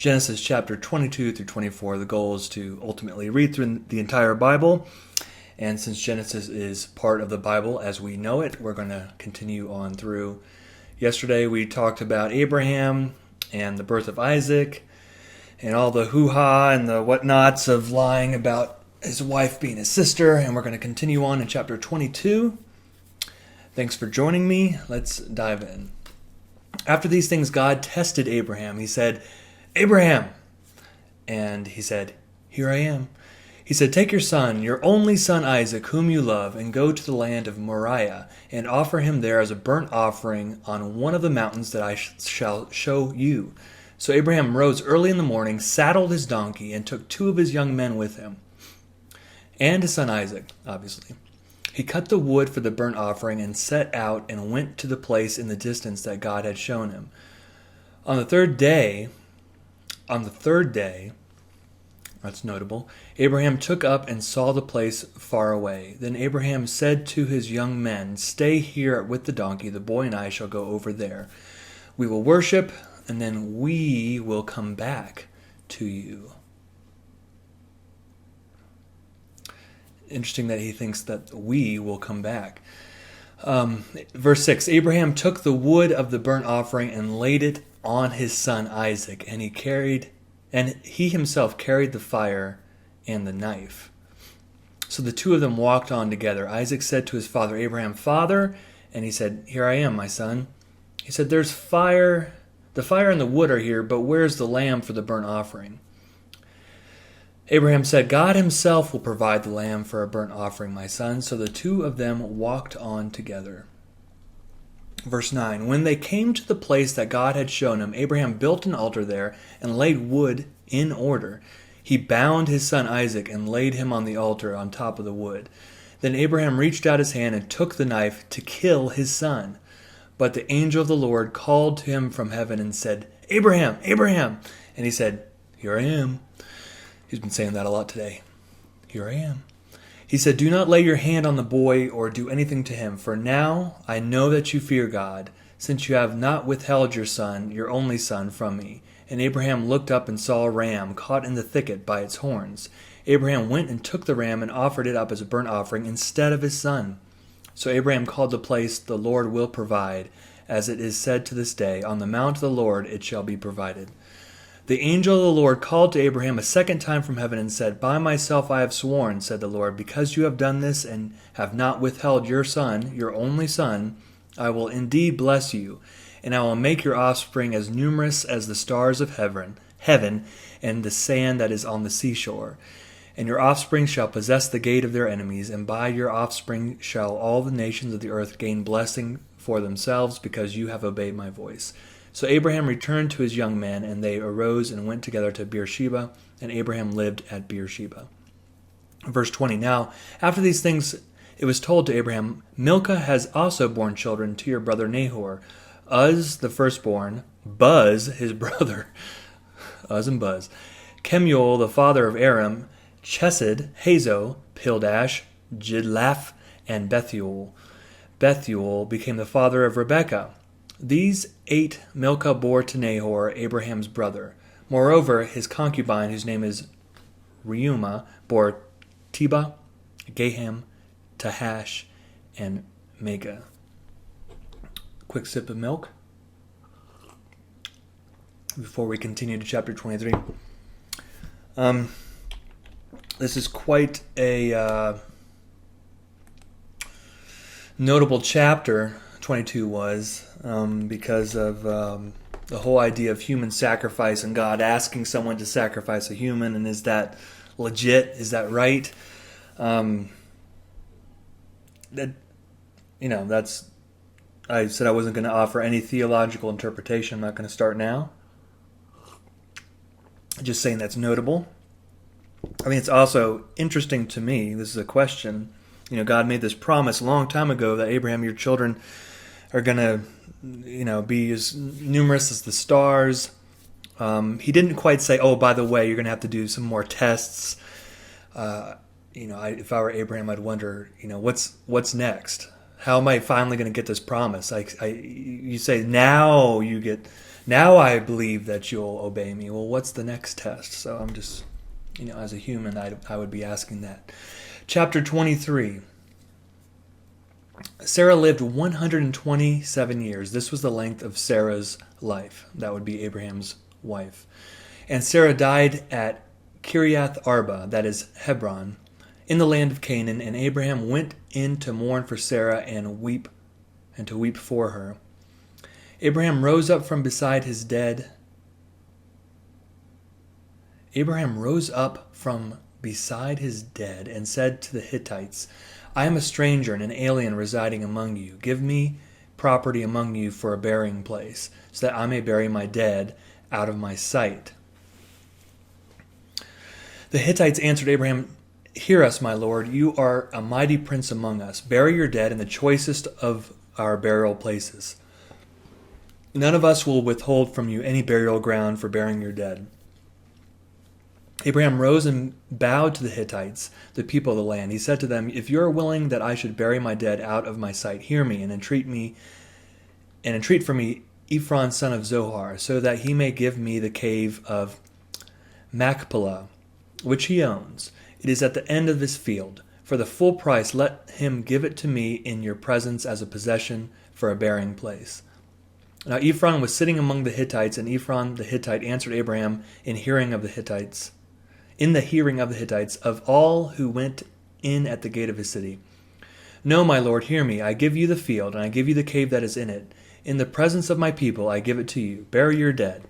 Genesis chapter 22 through 24. The goal is to ultimately read through the entire Bible. And since Genesis is part of the Bible as we know it, we're going to continue on through. Yesterday we talked about Abraham and the birth of Isaac and all the hoo-ha and the whatnots of lying about his wife being his sister. And we're going to continue on in chapter 22. Thanks for joining me. Let's dive in. After these things, God tested Abraham. He said, "Abraham." And he said, "Here I am." He said, "Take your son, your only son Isaac, whom you love, and go to the land of Moriah, and offer him there as a burnt offering on one of the mountains that I shall show you." So Abraham rose early in the morning, saddled his donkey, and took 2 of his young men with him, and his son Isaac, obviously. He cut the wood for the burnt offering and set out and went to the place in the distance that God had shown him. On the third day, that's notable, Abraham took up and saw the place far away. Then Abraham said to his young men, "Stay here with the donkey. The boy and I shall go over there. We will worship, and then we will come back to you." Interesting that he thinks that we will come back. Verse 6, Abraham took the wood of the burnt offering and laid it on his son Isaac, and he himself carried the fire and the knife. So the 2 of them walked on together. Isaac said to his father Abraham, "Father," and he said, "Here I am, my son." He said, "The fire and the wood are here, but where's the lamb for the burnt offering?" Abraham said, "God himself will provide the lamb for a burnt offering, my son." So the 2 of them walked on together. Verse 9, when they came to the place that God had shown him, Abraham built an altar there and laid wood in order. He bound his son Isaac and laid him on the altar on top of the wood. Then Abraham reached out his hand and took the knife to kill his son. But the angel of the Lord called to him from heaven and said, "Abraham, Abraham." And he said, "Here I am." He's been saying that a lot today. "Here I am." He said, "Do not lay your hand on the boy or do anything to him, for now I know that you fear God, since you have not withheld your son, your only son, from me." And Abraham looked up and saw a ram caught in the thicket by its horns. Abraham went and took the ram and offered it up as a burnt offering instead of his son. So Abraham called the place, "The Lord will provide," as it is said to this day, "On the mount of the Lord it shall be provided." The angel of the Lord called to Abraham a second time from heaven and said, "By myself I have sworn, said the Lord, because you have done this and have not withheld your son, your only son, I will indeed bless you, and I will make your offspring as numerous as the stars of heaven, and the sand that is on the seashore. And your offspring shall possess the gate of their enemies, and by your offspring shall all the nations of the earth gain blessing for themselves, because you have obeyed my voice." So Abraham returned to his young men, and they arose and went together to Beersheba, and Abraham lived at Beersheba. Verse 20, now, after these things it was told to Abraham, "Milcah has also borne children to your brother Nahor, Uz the firstborn, Buz his brother," Uz and Buz, "Kemuel the father of Aram, Chesed, Hazo, Pildash, Jidlaph, and Bethuel. Bethuel became the father of Rebekah. These 8 Milcah bore to Nahor, Abraham's brother. Moreover, his concubine, whose name is Reumah, bore Tebah, Gaham, Tahash, and Megah. Quick sip of milk before we continue to chapter 23. This is quite a notable chapter. 22 was because of the whole idea of human sacrifice and God asking someone to sacrifice a human, and is that legit? Is that right? That's. I said I wasn't going to offer any theological interpretation. I'm not going to start now. Just saying that's notable. I mean, it's also interesting to me. This is a question. God made this promise a long time ago that Abraham, your children, are going to, be as numerous as the stars. He didn't quite say, "Oh, by the way, you're going to have to do some more tests." If I were Abraham, I'd wonder, what's next? How am I finally going to get this promise? You say now you get Now I believe that you'll obey me. Well, what's the next test? So I'm just, as a human, I would be asking that. Chapter 23. Sarah lived 127 years. This was the length of Sarah's life. That would be Abraham's wife. And Sarah died at Kiriath Arba, that is Hebron, in the land of Canaan. And Abraham went in to mourn for Sarah and to weep for her. Abraham rose up from beside his dead. Abraham rose up from beside his dead and said to the Hittites, I am a stranger and an alien residing among you. Give me property among you for a burying place, so that I may bury my dead out of my sight. The Hittites answered Abraham, Hear us, my lord. You are a mighty prince among us. Bury your dead in the choicest of our burial places. None of us will withhold from you any burial ground for burying your dead. Abraham rose and bowed to the Hittites, the people of the land. He said to them, If you are willing that I should bury my dead out of my sight, hear me and entreat for me Ephron son of Zohar, so that he may give me the cave of Machpelah, which he owns. It is at the end of his field. For the full price let him give it to me in your presence as a possession for a burying place. Now Ephron was sitting among the Hittites, and Ephron the Hittite answered Abraham in the hearing of the Hittites, of all who went in at the gate of his city. No, my lord, hear me. I give you the field, and I give you the cave that is in it. In the presence of my people I give it to you. Bury your dead.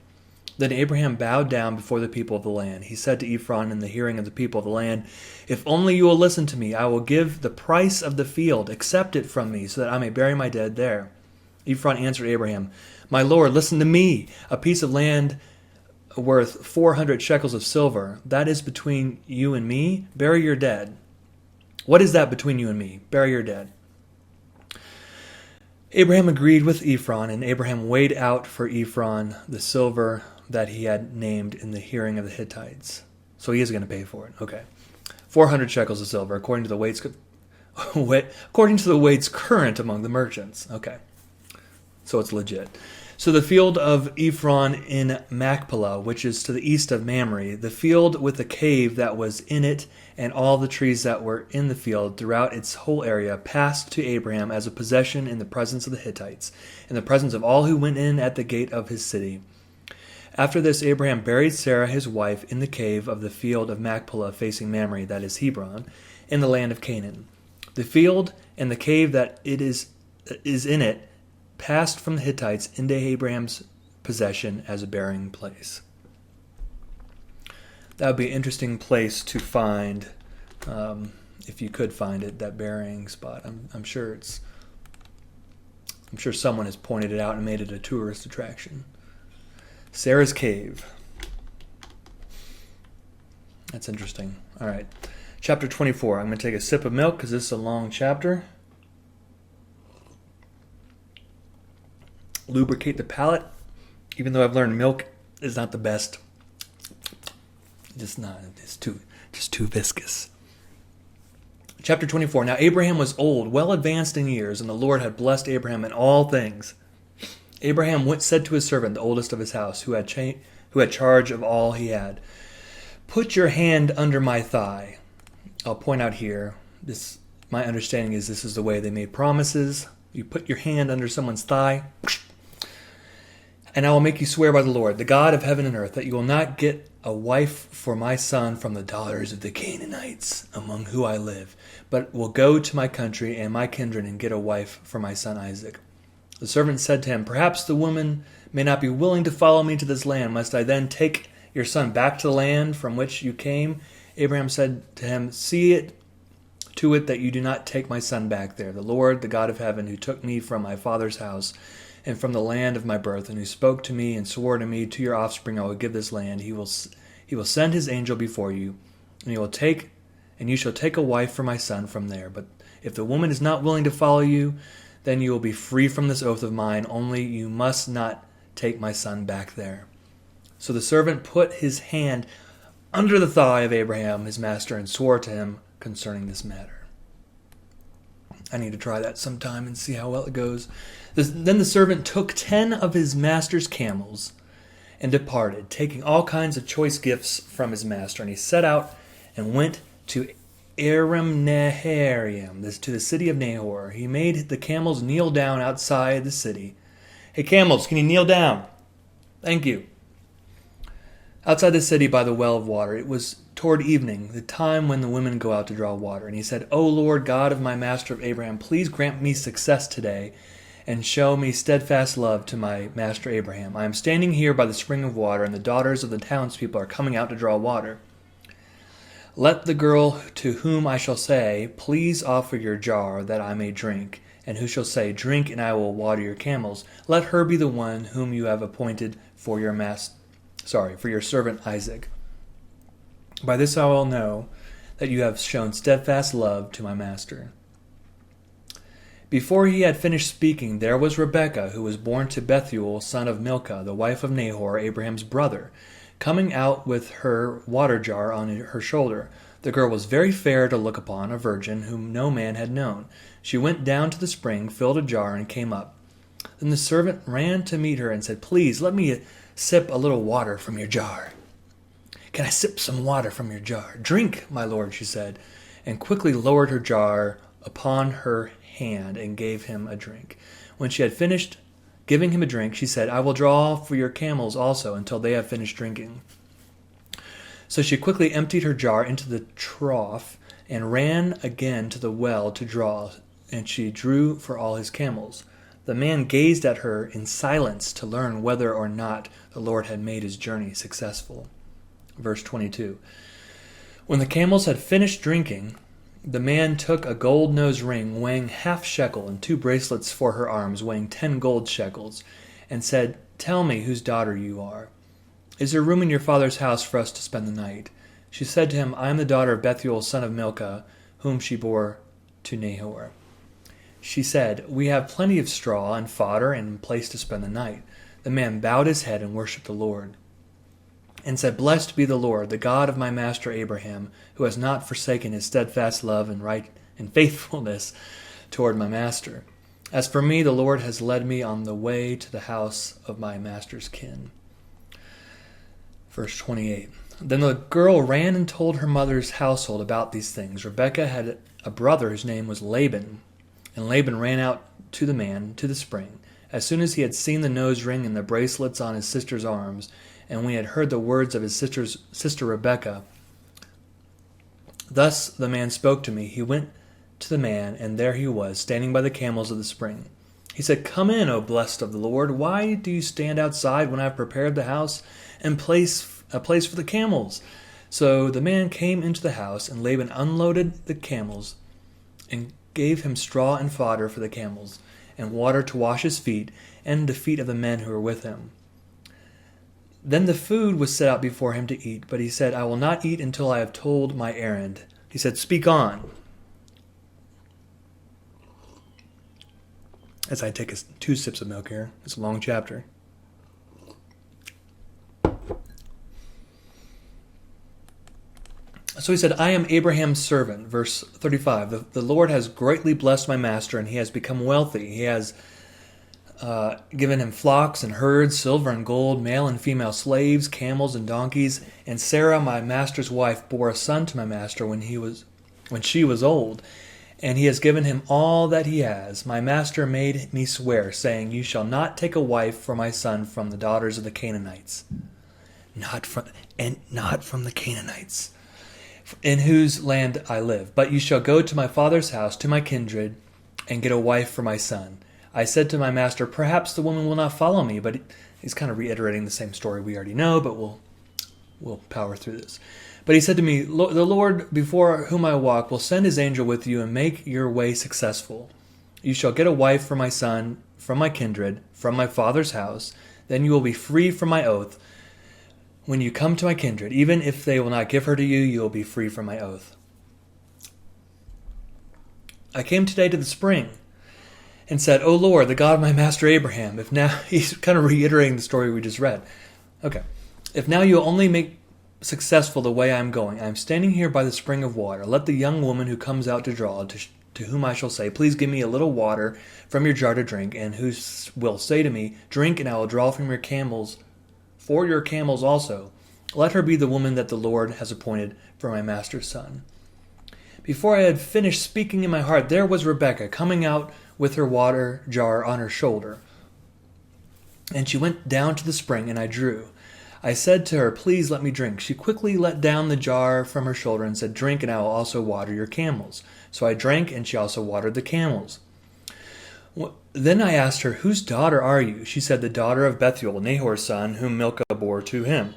Then Abraham bowed down before the people of the land. He said to Ephron in the hearing of the people of the land, If only you will listen to me, I will give the price of the field. Accept it from me, so that I may bury my dead there. Ephron answered Abraham, My lord, listen to me. A piece of land worth 400 shekels of silver. That is between you and me. Bury your dead. What is that between you and me? Bury your dead. Abraham agreed with Ephron, and Abraham weighed out for Ephron the silver that he had named in the hearing of the Hittites. So he is going to pay for it. Okay. 400 shekels of silver, according to the weights current among the merchants. Okay. So it's legit. So the field of Ephron in Machpelah, which is to the east of Mamre, the field with the cave that was in it and all the trees that were in the field throughout its whole area, passed to Abraham as a possession in the presence of the Hittites, in the presence of all who went in at the gate of his city. After this, Abraham buried Sarah his wife in the cave of the field of Machpelah facing Mamre, that is Hebron, in the land of Canaan. The field and the cave that is in it passed from the Hittites into Abraham's possession as a burying place. That would be an interesting place to find, if you could find it, that burying spot. I'm sure someone has pointed it out and made it a tourist attraction. Sarah's cave. That's interesting. All right. Chapter 24. I'm going to take a sip of milk because this is a long chapter. Lubricate the palate, even though I've learned milk is not the best. It's too viscous. Chapter 24. Now Abraham was old, well advanced in years, and the Lord had blessed Abraham in all things. Abraham said to his servant, the oldest of his house, who had charge of all he had, Put your hand under my thigh. I'll point out here, my understanding is this is the way they made promises. You put your hand under someone's thigh, and I will make you swear by the Lord, the God of heaven and earth, that you will not get a wife for my son from the daughters of the Canaanites, among whom I live, but will go to my country and my kindred and get a wife for my son Isaac. The servant said to him, Perhaps the woman may not be willing to follow me to this land. Must I then take your son back to the land from which you came? Abraham said to him, See to it that you do not take my son back there. The Lord, the God of heaven, who took me from my father's house and from the land of my birth, and who spoke to me and swore to me, To your offspring I will give this land. He will send his angel before you, and you shall take a wife for my son from there. But if the woman is not willing to follow you, then you will be free from this oath of mine. Only you must not take my son back there. So the servant put his hand under the thigh of Abraham, his master, and swore to him concerning this matter. I need to try that sometime and see how well it goes. Then the servant took 10 of his master's camels and departed, taking all kinds of choice gifts from his master. And he set out and went to Aram Naharaim, to the city of Nahor. He made the camels kneel down outside the city. Hey, camels, can you kneel down? Thank you. Outside the city by the well of water, it was toward evening, the time when the women go out to draw water. And he said, O Lord God of my master of Abraham, please grant me success today and show me steadfast love to my master Abraham. I am standing here by the spring of water, and the daughters of the townspeople are coming out to draw water. Let the girl to whom I shall say, please offer your jar that I may drink, and who shall say, drink and I will water your camels, let her be the one whom you have appointed for your for your servant Isaac. By this I will know that you have shown steadfast love to my master. Before he had finished speaking, there was Rebekah, who was born to Bethuel, son of Milcah, the wife of Nahor, Abraham's brother, coming out with her water jar on her shoulder. The girl was very fair to look upon, a virgin whom no man had known. She went down to the spring, filled a jar, and came up. Then the servant ran to meet her and said, please, let me sip a little water from your jar. Can I sip some water from your jar? Drink, my lord, she said, and quickly lowered her jar upon her hand and gave him a drink. When she had finished giving him a drink, she said, I will draw for your camels also until they have finished drinking. So she quickly emptied her jar into the trough and ran again to the well to draw, and she drew for all his camels. The man gazed at her in silence to learn whether or not the Lord had made his journey successful. Verse 22. When the camels had finished drinking, the man took a gold nose ring weighing 1/2 shekel and 2 bracelets for her arms weighing 10 gold shekels, and said, tell me whose daughter you are. Is there room in your father's house for us to spend the night? She said to him, I am the daughter of Bethuel, son of Milcah, whom she bore to Nahor. She said, we have plenty of straw and fodder and place to spend the night. The man bowed his head and worshipped the Lord, and said, blessed be the Lord, the God of my master Abraham, who has not forsaken his steadfast love and right and faithfulness toward my master. As for me, the Lord has led me on the way to the house of my master's kin. Verse 28. Then the girl ran and told her mother's household about these things. Rebekah had a brother whose name was Laban, and Laban ran out to the man to the spring. As soon as he had seen the nose ring and the bracelets on his sister's arms, and when he had heard the words of his sister Rebekah, thus the man spoke to me. He went to the man, and there he was, standing by the camels of the spring. He said, come in, O blessed of the Lord. Why do you stand outside when I have prepared the house and a place for the camels? So the man came into the house, and Laban unloaded the camels and gave him straw and fodder for the camels, and water to wash his feet and the feet of the men who were with him. Then the food was set out before him to eat, but he said, I will not eat until I have told my errand. He said, speak on. As I take 2 sips of milk here. It's a long chapter. So he said, I am Abraham's servant. Verse 35. The Lord has greatly blessed my master, and he has become wealthy. He has given him flocks and herds, silver and gold, male and female slaves, camels and donkeys. And Sarah, my master's wife, bore a son to my master when she was old. And he has given him all that he has. My master made me swear, saying, you shall not take a wife for my son from the daughters of the Canaanites. Not from the Canaanites, in whose land I live. But you shall go to my father's house, to my kindred, and get a wife for my son. I said to my master, perhaps the woman will not follow me. But he's kind of reiterating the same story we already know, but we'll power through this. But he said to me, the Lord before whom I walk will send his angel with you and make your way successful. You shall get a wife for my son, from my kindred, from my father's house. Then you will be free from my oath. When you come to my kindred, even if they will not give her to you, you will be free from my oath. I came today to the spring and said, O Lord, the God of my master Abraham, if now, he's kind of reiterating the story we just read. Okay. If now you only make successful the way I am going, I am standing here by the spring of water. Let the young woman who comes out to draw to whom I shall say, please give me a little water from your jar to drink, and who will say to me, drink, and I will draw from your camels, for your camels also. Let her be the woman that the Lord has appointed for my master's son. Before I had finished speaking in my heart, there was Rebekah coming out with her water jar on her shoulder. And she went down to the spring, and I drew. I said to her, please let me drink. She quickly let down the jar from her shoulder and said, drink, and I will also water your camels. So I drank, and she also watered the camels. Then I asked her, whose daughter are you? She said, the daughter of Bethuel, Nahor's son, whom Milcah bore to him.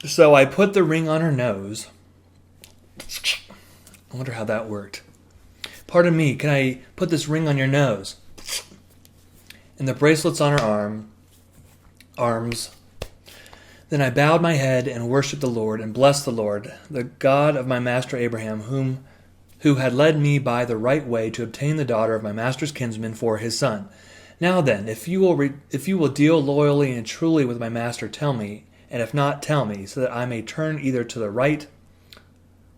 So I put the ring on her nose. I wonder how that worked. Pardon me, can I put this ring on your nose? And the bracelets on her arms. Then I bowed my head and worshipped the Lord and blessed the Lord, the God of my master Abraham, who had led me by the right way to obtain the daughter of my master's kinsman for his son. Now then, if you will deal loyally and truly with my master, tell me, and if not, tell me, so that I may turn either to the right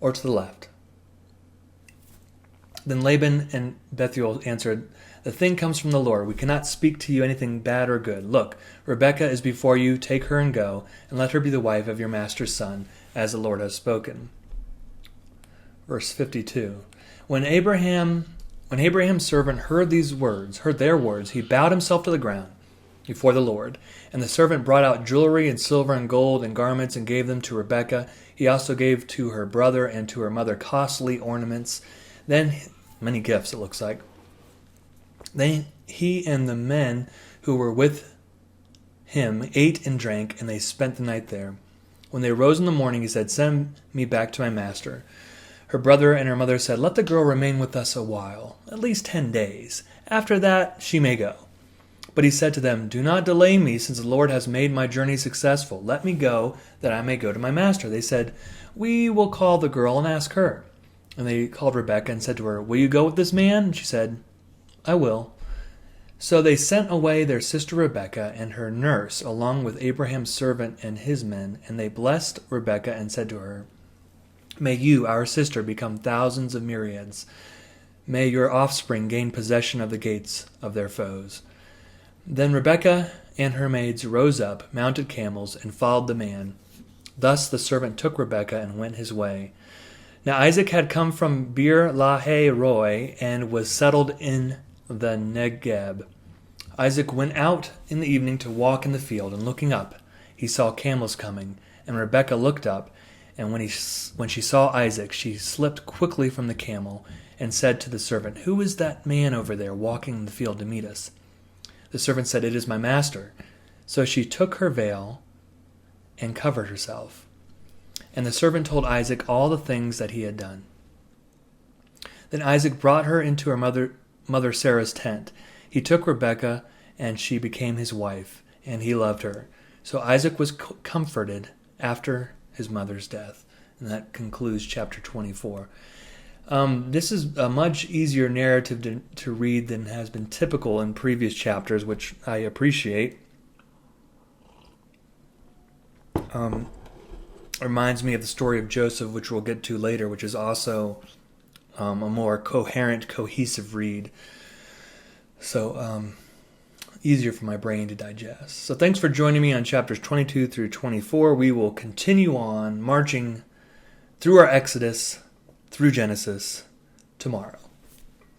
or to the left. Then Laban and Bethuel answered, the thing comes from the Lord. We cannot speak to you anything bad or good. Look, Rebekah is before you. Take her and go, and let her be the wife of your master's son, as the Lord has spoken. Verse 52. When Abraham's servant heard their words, he bowed himself to the ground before the Lord. And the servant brought out jewelry and silver and gold and garments and gave them to Rebekah. He also gave to her brother and to her mother costly ornaments. Then, many gifts it looks like. Then he and the men who were with him ate and drank, and they spent the night there. When they rose in the morning, he said, send me back to my master. Her brother and her mother said, let the girl remain with us a while, at least 10 days. After that, she may go. But he said to them, do not delay me, since the Lord has made my journey successful. Let me go, that I may go to my master. They said, we will call the girl and ask her. And they called Rebekah and said to her, will you go with this man? And she said, I will. So they sent away their sister Rebekah and her nurse, along with Abraham's servant and his men, and they blessed Rebekah and said to her, may you, our sister, become thousands of myriads. May your offspring gain possession of the gates of their foes. Then Rebekah and her maids rose up, mounted camels, and followed the man. Thus the servant took Rebekah and went his way. Now Isaac had come from Beer Lahai Roi and was settled in the Negeb. Isaac went out in the evening to walk in the field, and looking up, he saw camels coming. And Rebekah looked up, and when she saw Isaac, she slipped quickly from the camel and said to the servant, who is that man over there walking in the field to meet us? The servant said, it is my master. So she took her veil and covered herself. And the servant told Isaac all the things that he had done. Then Isaac brought her into her mother Sarah's tent. He took Rebekah, and she became his wife, and he loved her. So Isaac was comforted after his mother's death. And that concludes chapter 24. This is a much easier narrative to read than has been typical in previous chapters, which I appreciate. Reminds me of the story of Joseph, which we'll get to later, which is also a more coherent, cohesive read. So easier for my brain to digest. So thanks for joining me on chapters 22 through 24. We will continue on marching through our Exodus, through Genesis, tomorrow.